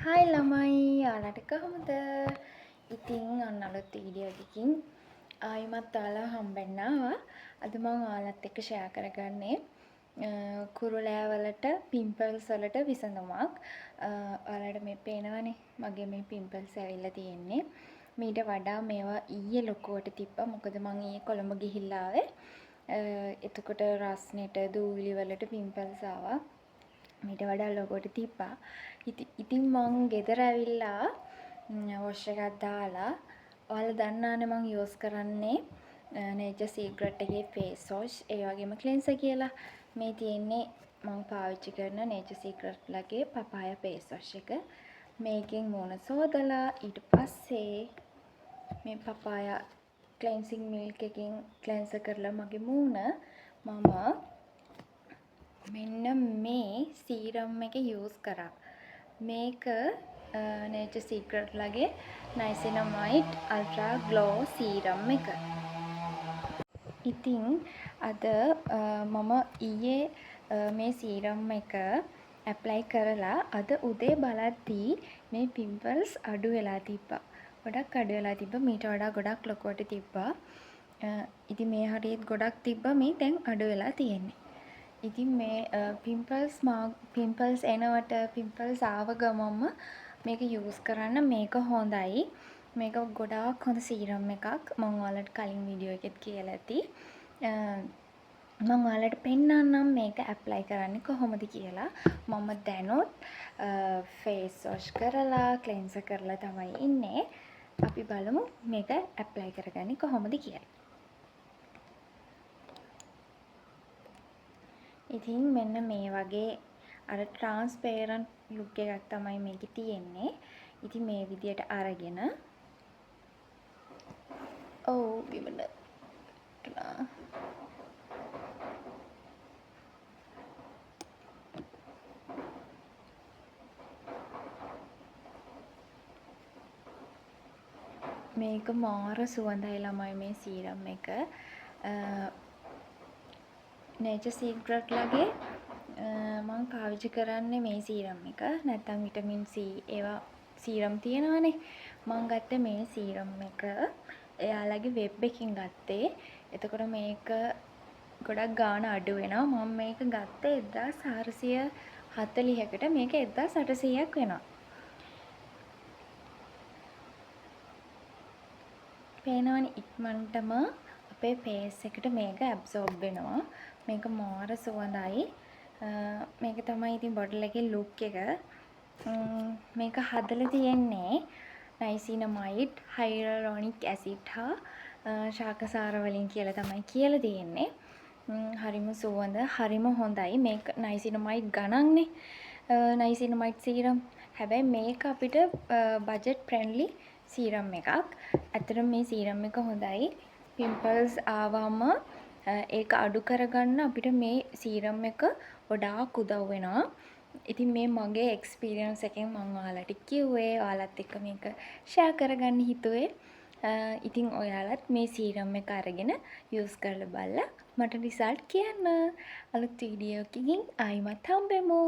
Hi ළමයි ඔයාලට කොහොමද? ඉතින් ඔන්න අලුත් වීඩියෝ එකකින් ආයිමත් ඔයාලා හම්බෙන්න ආවා. අද මම ඔයාලත් එක්ක ෂෙයා කරගන්නේ කුරුලෑ වලට පිම්පල්ස් වලට විසඳුමක්. ඔයාලට මේ පේනවනේ මගේ මේ පිම්පල්ස් ඇවිල්ලා තියෙන්නේ. මීට වඩා මේවා ඊයේ ලොකුවට තිබ්බා. මොකද මම ඊයේ කොළඹ ගිහිල්ලා ආවේ. එතකොට රස්නෙට දූවිලි වලට පිම්පල්ස් ආවා. මීට වඩා ලොකුවට තිබ්බා. ඉතින් මං ගෙදර ඇවිල්ලා වොෂ් එකක් දාලා ඔයාලා දන්නානේ මං යූස් කරන්නේ Nature Secret එකේ face wash ඒ වගේම cleanser කියලා. මේ තියෙන්නේ මං පාවිච්චි කරන Nature Secret ලගේ papaya face wash එක. මේකෙන් මූණ සෝදලා ඊට පස්සේ මේ papaya cleansing milk එකකින් cleanser කරලා මගේ මූණ මම මෙන්න මේ සීරම් එක යූස් කරා. මේක Nature Secret ලගේ Niacinamide Ultra Glow සීරම් එක. ඉතින් අද මම ඊයේ මේ සීරම් එක ඇප්ලයි කරලා අද උදේ බලද්දී මේ පිම්පල්ස් අඩු වෙලා තිබ්බා. ගොඩක් අඩු වෙලා තිබ්බා. මීට වඩා ගොඩක් ලොකුවට තිබ්බා. ඉතින් මේ හරියත් ගොඩක් තිබ්බා. මේ දැන් අඩු වෙලා තියෙන්නේ. ඉතින් මේ පිම්පල්ස් එනවට පිම්පල්ස් ආව ගමන්ම මේක යූස් කරන්න. මේක හොඳයි. මේක ගොඩාක් හොඳ සීරම් එකක්. මම ඔයාලට කලින් වීඩියෝ එකෙත් කියලා ඇති. මම ඔයාලට පෙන්නන්නම් මේක ඇප්ලයි කරන්නේ කොහොමද කියලා. මම දැනුත් ෆේස් වොෂ් කරලා ක්ලෙන්සර් කරලා තමයි ඉන්නේ. අපි බලමු මේක ඇප්ලයි කරගන්නේ කොහොමද කියලා. ඉතින් මෙන්න මේ වගේ අර ට්‍රාන්ස්පේරන්ට් ලුක් එකක් තමයි මේකේ තියෙන්නේ. ඉතින් මේ විදියට අරගෙන බිමන මේක මාර සුවඳයි ළමයි මේ සීරම් එක. Nature Secret ලගේ මම පාවිච්චි කරන්නේ මේ සීරම් එක. නැත්නම් විටමින් C ඒවා සීරම් තියෙනවානේ. මම ගත්තේ මේ සීරම් එක එයාලගේ වෙබ් එකකින් ගත්තේ. එතකොට මේක ගොඩක් ගාණ අඩු වෙනවා. මම මේක ගත්තේ 1440කට. මේක 1800ක් වෙනවා. පේනවනේ ඉක්මනටම අපේ ෆේස් එකට මේක ඇබ්සෝබ් වෙනවා. මේක මාර සුවඳයි. මේක තමයි ඉතින් බොටල් එකේ ලුක් එක. මේක හදලා තියෙන්නේ නයිසිනමයිඩ් හයිලුරොනික් ඇසිඩ් හා ශාකසාර වලින් කියලා තමයි කියලා තියෙන්නේ. හරිම සුවඳ, හරිම හොඳයි. මේක නයිසිනමයිඩ් ගණන්නේ. නයිසිනමයිඩ් සීරම්. හැබැයි මේක අපිට බජට් ෆ්‍රෙන්ඩ්ලි සීරම් එකක්. ඇත්තටම මේ සීරම් එක හොඳයි. පිම්පල්ස් ආවම ඒක අඩු කරගන්න අපිට මේ සීරම් එක ගොඩාක් උදව් වෙනවා. ඉතින් මේ මගේ එක්ස්පීරියන්ස් එකෙන් මම ඔයාලට කිව්වේ. ඔයාලත් එක්ක මේක ෂෙයා කරගන්න හිතුවේ. ඉතින් ඔයාලත් මේ සීරම් එක අරගෙන යූස් කරලා බලලා මට රිසල්ට් කියන්න. අලුත් වීඩියෝ එකකින් ආයිමත් හම්බෙමු.